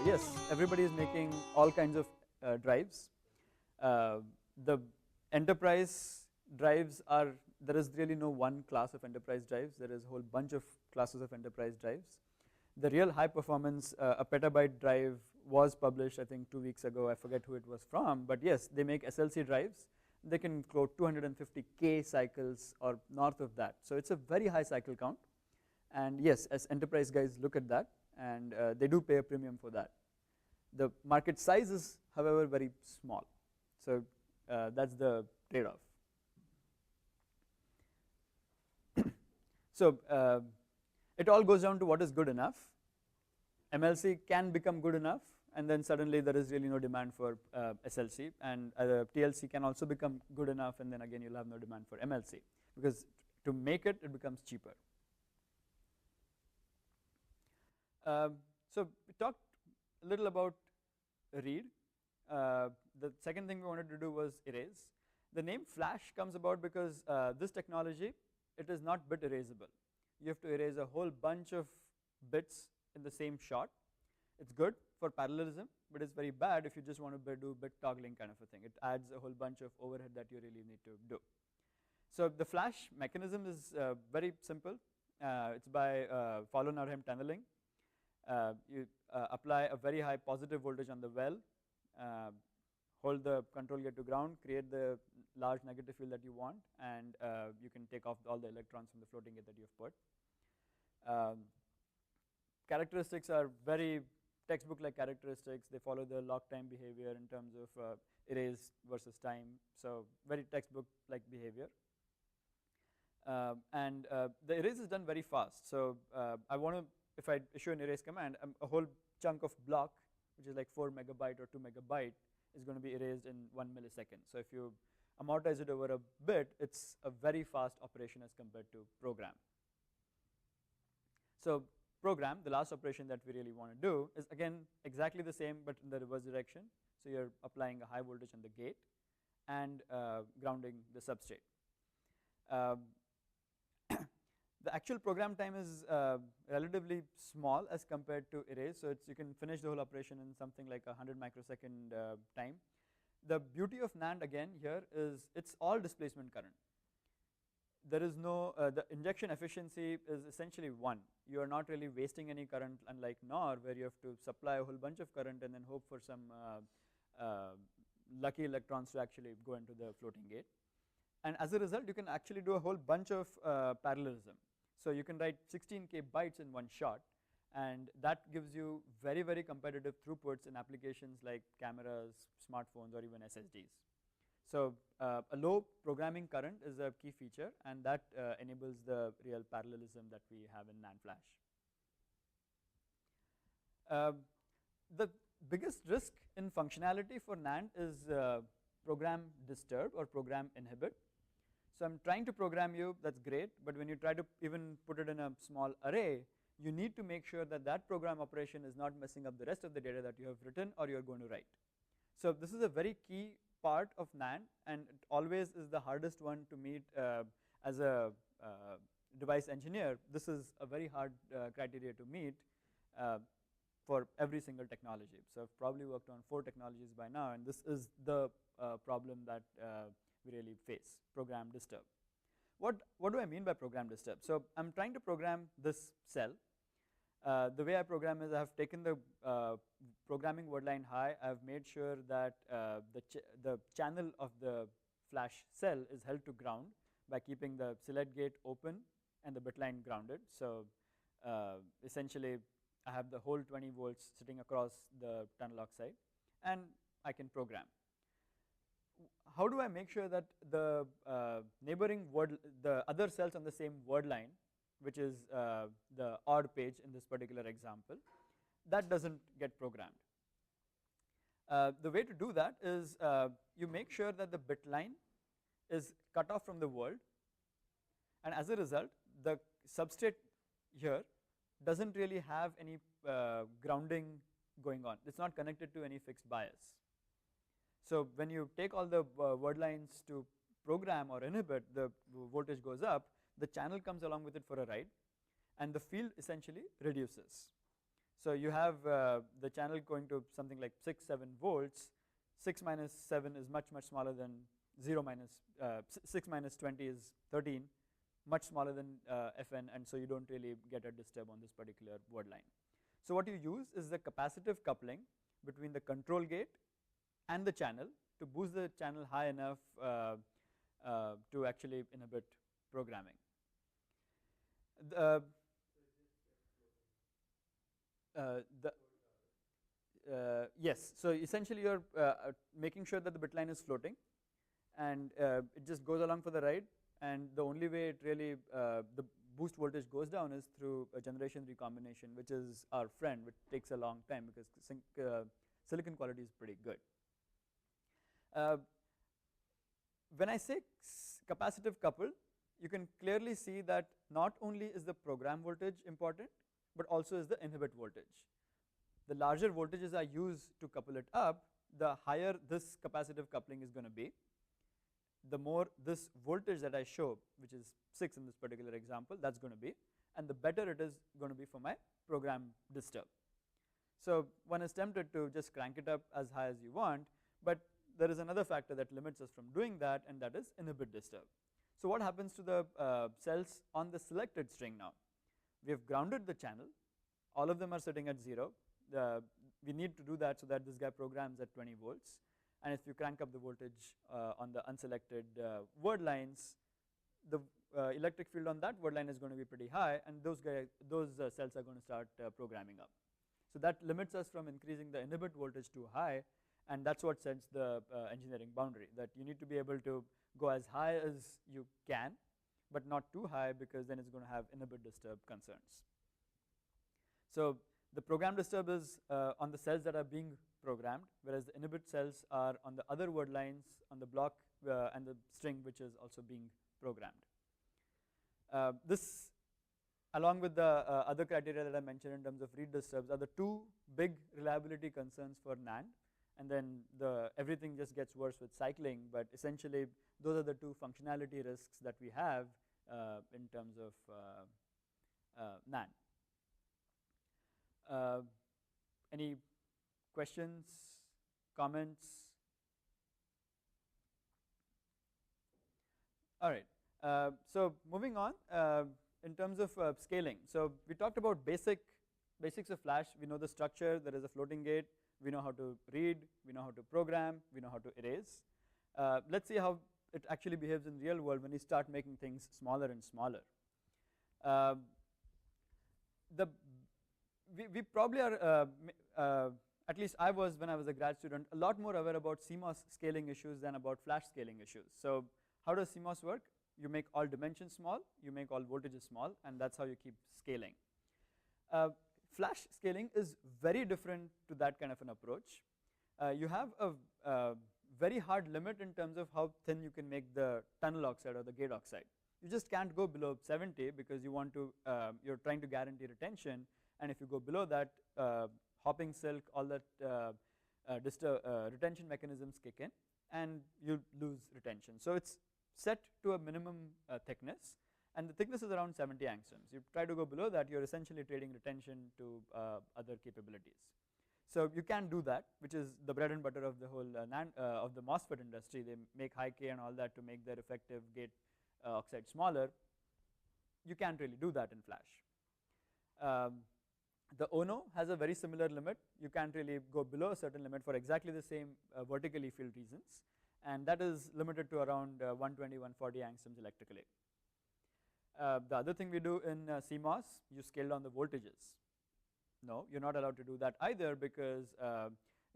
yes, everybody is making all kinds of drives. The enterprise drives are, there is really no one class of enterprise drives, there is a whole bunch of classes of enterprise drives. The real high performance, a petabyte drive was published I think 2 weeks ago, I forget who it was from, but yes, they make SLC drives. They can quote 250K cycles or north of that. So it's a very high cycle count. And yes, as enterprise guys look at that, and they do pay a premium for that. The market size is, however, very small. So that's the trade-off. So it all goes down to what is good enough. MLC can become good enough, and then suddenly there is really no demand for SLC, and TLC can also become good enough, and then again you'll have no demand for MLC, because to make it, it becomes cheaper. So we talked a little about read. The second thing we wanted to do was erase. The name flash comes about because this technology, it is not bit erasable. You have to erase a whole bunch of bits in the same shot. It's good for parallelism, but it's very bad if you just want to do bit toggling kind of a thing. It adds a whole bunch of overhead that you really need to do. So the flash mechanism is very simple. It's by follow-Narhem tunneling. You apply a very high positive voltage on the well, hold the control gate to ground, create the large negative field that you want, and you can take off all the electrons from the floating gate that you have put. Characteristics are very textbook-like characteristics. They follow the log time behavior in terms of erase versus time, so very textbook-like behavior. And the erase is done very fast. So I want to, if I issue an erase command, a whole chunk of block, which is like 4 megabyte or 2 megabyte, is going to be erased in 1 millisecond. So if you amortize it over a bit, it's a very fast operation as compared to program. So program, the last operation that we really want to do, is again exactly the same but in the reverse direction. So you're applying a high voltage on the gate and grounding the substrate. The actual program time is relatively small as compared to erase, so you can finish the whole operation in something like 100 microsecond time. The beauty of NAND again here is it's all displacement current. There is no, the injection efficiency is essentially 1. You are not really wasting any current, unlike NOR, where you have to supply a whole bunch of current and then hope for some lucky electrons to actually go into the floating gate. And as a result, you can actually do a whole bunch of parallelism. So you can write 16K bytes in one shot, and that gives you very, very competitive throughputs in applications like cameras, smartphones, or even SSDs. So a low programming current is a key feature, and that enables the real parallelism that we have in NAND flash. The biggest risk in functionality for NAND is program disturb or program inhibit. So I'm trying to program you, that's great, but when you try to even put it in a small array, you need to make sure that that program operation is not messing up the rest of the data that you have written or you're going to write. So this is a very key part of NAND, and it always is the hardest one to meet as a device engineer. This is a very hard criteria to meet for every single technology. So I've probably worked on 4 technologies by now, and this is the problem that we really face, program disturb. What do I mean by program disturb? So I'm trying to program this cell. The way I program is I have taken the programming word line high. I have made sure that the channel of the flash cell is held to ground by keeping the select gate open and the bit line grounded. So essentially I have the whole 20 volts sitting across the tunnel oxide, and I can program. How do I make sure that the neighboring word, the other cells on the same word line, which is the odd page in this particular example, that doesn't get programmed? The way to do that is you make sure that the bit line is cut off from the world, and as a result, the substrate here doesn't really have any grounding going on. It's not connected to any fixed bias. So when you take all the word lines to program or inhibit, the voltage goes up, the channel comes along with it for a ride, and the field essentially reduces. So you have the channel going to something like 6, 7 volts. 6 minus 7 is much, much smaller than 0 minus, 6 minus 20 is 13, much smaller than Fn, and so you don't really get a disturb on this particular word line. So what you use is the capacitive coupling between the control gate and the channel to boost the channel high enough to actually inhibit programming. Yes, so essentially you're making sure that the bit line is floating, and it just goes along for the ride, and the only way it really the boost voltage goes down is through a generation recombination, which is our friend, which takes a long time because silicon quality is pretty good. When I say capacitive coupled, you can clearly see that not only is the program voltage important, but also is the inhibit voltage. The larger voltages I use to couple it up, the higher this capacitive coupling is going to be. The more this voltage that I show, which is 6 in this particular example, that's going to be, and the better it is going to be for my program disturb. So one is tempted to just crank it up as high as you want, but there is another factor that limits us from doing that, and that is inhibit disturb. So what happens to the cells on the selected string now? We have grounded the channel. All of them are sitting at 0. We need to do that so that this guy programs at 20 volts. And if you crank up the voltage on the unselected word lines, the electric field on that word line is going to be pretty high, and those cells are going to start programming up. So that limits us from increasing the inhibit voltage too high, and that's what sets the engineering boundary, that you need to be able to go as high as you can, but not too high, because then it's going to have inhibit disturb concerns. So the program disturb is on the cells that are being programmed, whereas the inhibit cells are on the other word lines on the block and the string which is also being programmed. This, along with the other criteria that I mentioned in terms of read disturbs, are the two big reliability concerns for NAND, and then everything just gets worse with cycling, but essentially those are the two functionality risks that we have in terms of NAND. Any questions, comments? All right, so moving on, in terms of scaling. So we talked about basics of Flash. We know the structure, there is a floating gate, we know how to read, we know how to program, we know how to erase. Let's see how it actually behaves in real world when you start making things smaller and smaller. We probably are, at least I was when I was a grad student, a lot more aware about CMOS scaling issues than about Flash scaling issues. So how does CMOS work? You make all dimensions small, you make all voltages small, and that's how you keep scaling. Flash scaling is very different to that kind of an approach. You have a very hard limit in terms of how thin you can make the tunnel oxide or the gate oxide. You just can't go below 70 because you want to, you're trying to guarantee retention, and if you go below that, hopping silk, all that retention mechanisms kick in, and you lose retention. So it's set to a minimum thickness, and the thickness is around 70 angstroms. You try to go below that, you're essentially trading retention to other capabilities. So you can do that, which is the bread and butter of the whole of the MOSFET industry. They make high K and all that to make their effective gate oxide smaller. You can't really do that in Flash. The ONO has a very similar limit. You can't really go below a certain limit for exactly the same vertically filled reasons, and that is limited to around 120, 140 angstroms electrically. The other thing we do in CMOS, you scale down the voltages. No, you're not allowed to do that either, because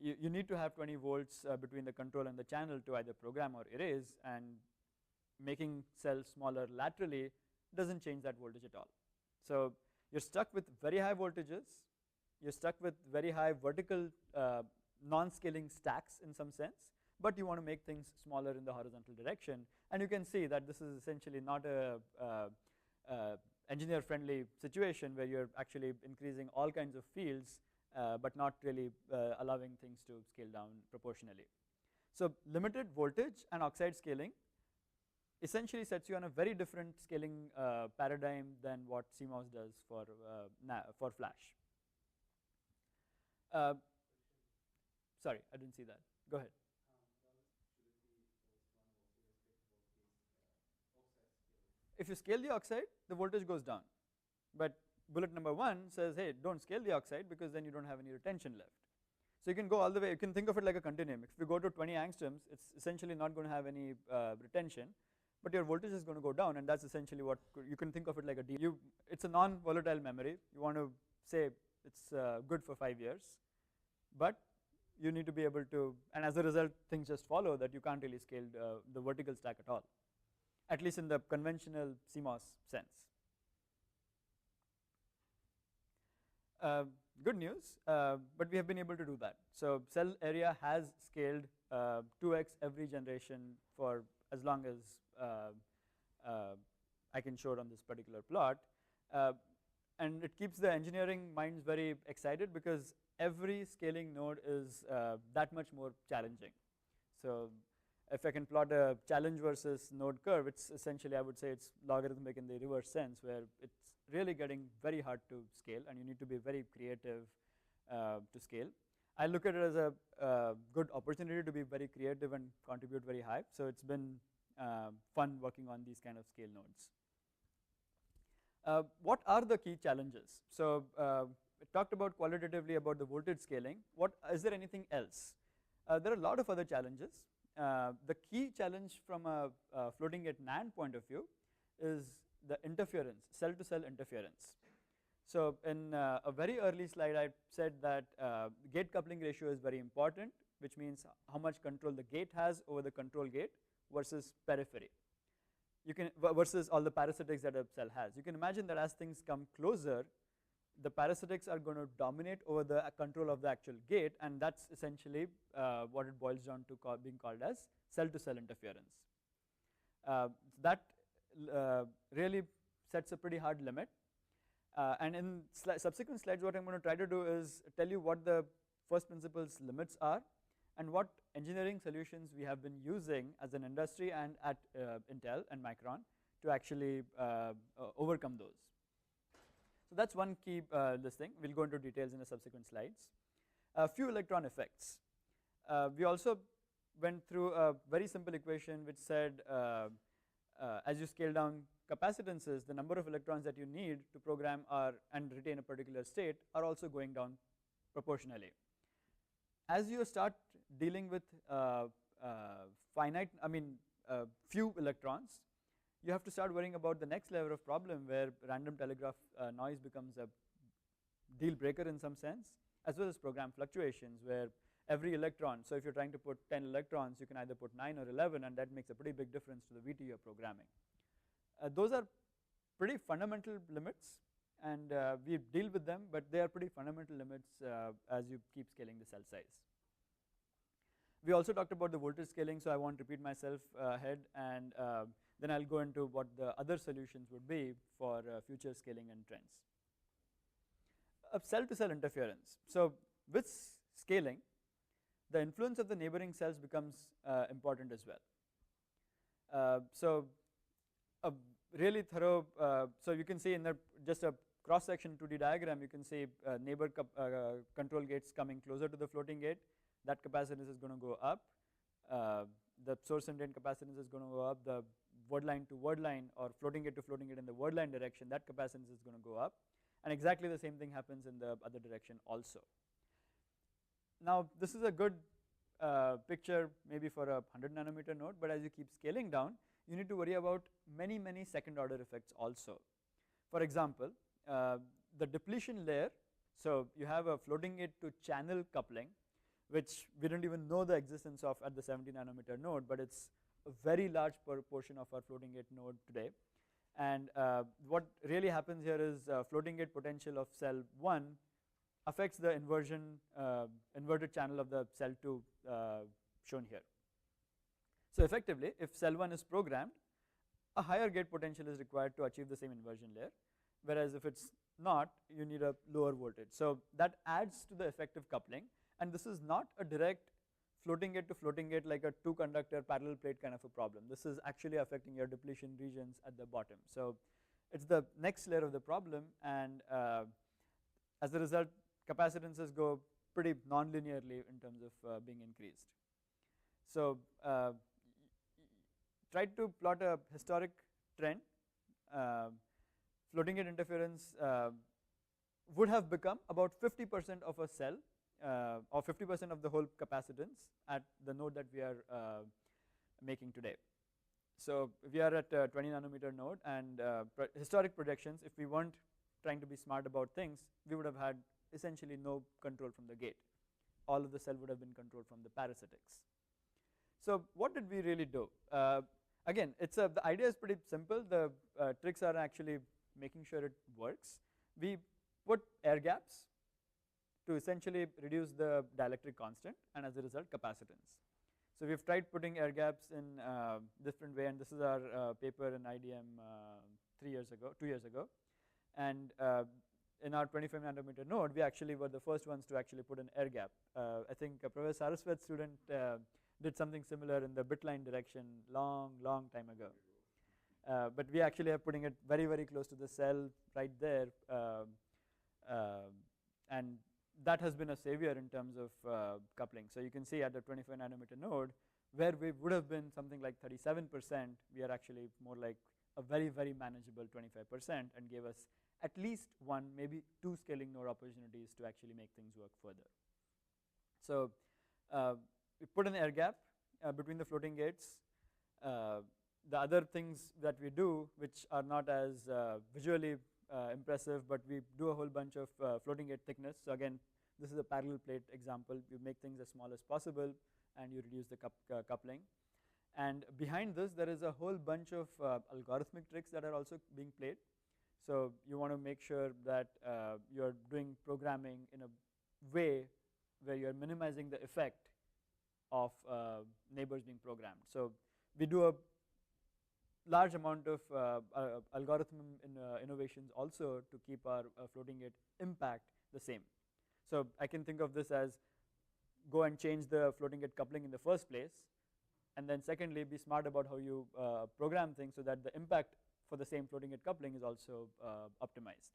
you need to have 20 volts between the control and the channel to either program or erase, and making cells smaller laterally doesn't change that voltage at all. So you're stuck with very high voltages, you're stuck with very high vertical non-scaling stacks in some sense, but you want to make things smaller in the horizontal direction, and you can see that this is essentially not a engineer-friendly situation where you're actually increasing all kinds of fields, but not really allowing things to scale down proportionally. So limited voltage and oxide scaling essentially sets you on a very different scaling paradigm than what CMOS does for Flash. Uh, sorry, I didn't see that. Go ahead. If you scale the oxide, the voltage goes down. But bullet number 1 says, hey, don't scale the oxide because then you don't have any retention left. So you can go all the way, you can think of it like a continuum. If you go to 20 angstroms, it's essentially not going to have any retention, but your voltage is going to go down, and that's essentially what you can think of it like a it's a non-volatile memory. You want to say it's good for 5 years, but you need to be able to, and as a result, things just follow that you can't really scale the vertical stack at all, at least in the conventional CMOS sense. Good news, but we have been able to do that. So cell area has scaled 2x every generation for as long as I can show it on this particular plot. And it keeps the engineering minds very excited because every scaling node is that much more challenging. So if I can plot a challenge versus node curve, it's essentially, I would say it's logarithmic in the reverse sense, where it's really getting very hard to scale, and you need to be very creative to scale. I look at it as a good opportunity to be very creative and contribute very high. So it's been fun working on these kind of scale nodes. What are the key challenges? So we talked about qualitatively about the voltage scaling. What is there anything else? There are a lot of other challenges. The key challenge from a floating gate NAND point of view is the interference, cell-to-cell interference. So in a very early slide, I said that gate coupling ratio is very important, which means how much control the gate has over the control gate versus periphery. You can versus all the parasitics that a cell has. You can imagine that as things come closer, the parasitics are going to dominate over the control of the actual gate, and that's essentially what it boils down to being called as cell-to-cell interference. That really sets a pretty hard limit. And in subsequent slides, what I'm going to try to do is tell you what the first principles limits are and what engineering solutions we have been using as an industry and at Intel and Micron to actually overcome those. So that's one key listing. We'll go into details in the subsequent slides. A few electron effects. We also went through a very simple equation which said as you scale down capacitances, the number of electrons that you need to program and retain a particular state are also going down proportionally. As you start dealing with few electrons, you have to start worrying about the next level of problem where random telegraph noise becomes a deal breaker in some sense, as well as program fluctuations where every electron, so if you're trying to put 10 electrons, you can either put 9 or 11, and that makes a pretty big difference to the VT you're programming. Those are pretty fundamental limits, and we deal with them, but they are pretty fundamental limits as you keep scaling the cell size. We also talked about the voltage scaling, so I won't repeat myself ahead, and then I'll go into what the other solutions would be for future scaling and trends. Cell-to-cell interference. So with scaling, the influence of the neighboring cells becomes important as well. So a really thorough, so you can see in just a cross-section 2D diagram, you can see neighbor control gates coming closer to the floating gate. That capacitance is going to go up. The source and drain capacitance is going to go up. The word line to word line or floating gate to floating gate in the word line direction, that capacitance is going to go up. And exactly the same thing happens in the other direction also. Now this is a good picture maybe for a 100 nanometer node, but as you keep scaling down, you need to worry about many, many second order effects also. For example, the depletion layer, so you have a floating gate to channel coupling, which we don't even know the existence of at the 70 nanometer node, but it's a very large portion of our floating gate node today. And what really happens here is floating gate potential of cell 1 affects the inverted channel of the cell 2 shown here. So effectively, if cell 1 is programmed, a higher gate potential is required to achieve the same inversion layer, whereas if it's not, you need a lower voltage. So that adds to the effective coupling, and this is not a direct floating gate to floating gate like a 2-conductor parallel plate kind of a problem. This is actually affecting your depletion regions at the bottom. So it's the next layer of the problem, and as a result, capacitances go pretty non-linearly in terms of being increased. So try to plot a historic trend. Floating gate interference would have become about 50% of a cell or 50% of the whole capacitance at the node that we are making today. So we are at a 20 nanometer node, and historic projections, if we weren't trying to be smart about things, we would have had essentially no control from the gate. All of the cell would have been controlled from the parasitics. So what did we really do? Again, the idea is pretty simple. The tricks are actually making sure it works. We put air gaps to essentially reduce the dielectric constant, and as a result, capacitance. So we've tried putting air gaps in different way, and this is our paper in IDM 2 years ago. And in our 25 nanometer node, we actually were the first ones to actually put an air gap. I think Professor Saraswat's student did something similar in the bitline direction long time ago. But we actually are putting it very, very close to the cell right there, and that has been a savior in terms of coupling. So you can see at the 25 nanometer node, where we would have been something like 37%, we are actually more like a very, very manageable 25%, and gave us at least 1, maybe 2 scaling node opportunities to actually make things work further. So we put an air gap between the floating gates. The other things that we do, which are not as visually impressive, but we do a whole bunch of floating gate thickness. So again, this is a parallel plate example. You make things as small as possible, and you reduce the coupling. And behind this, there is a whole bunch of algorithmic tricks that are also being played. So you want to make sure that you're doing programming in a way where you're minimizing the effect of neighbors being programmed. So we do a large amount of algorithm innovations also to keep our floating gate impact the same. So I can think of this as go and change the floating gate coupling in the first place, and then secondly, be smart about how you program things so that the impact for the same floating gate coupling is also optimized.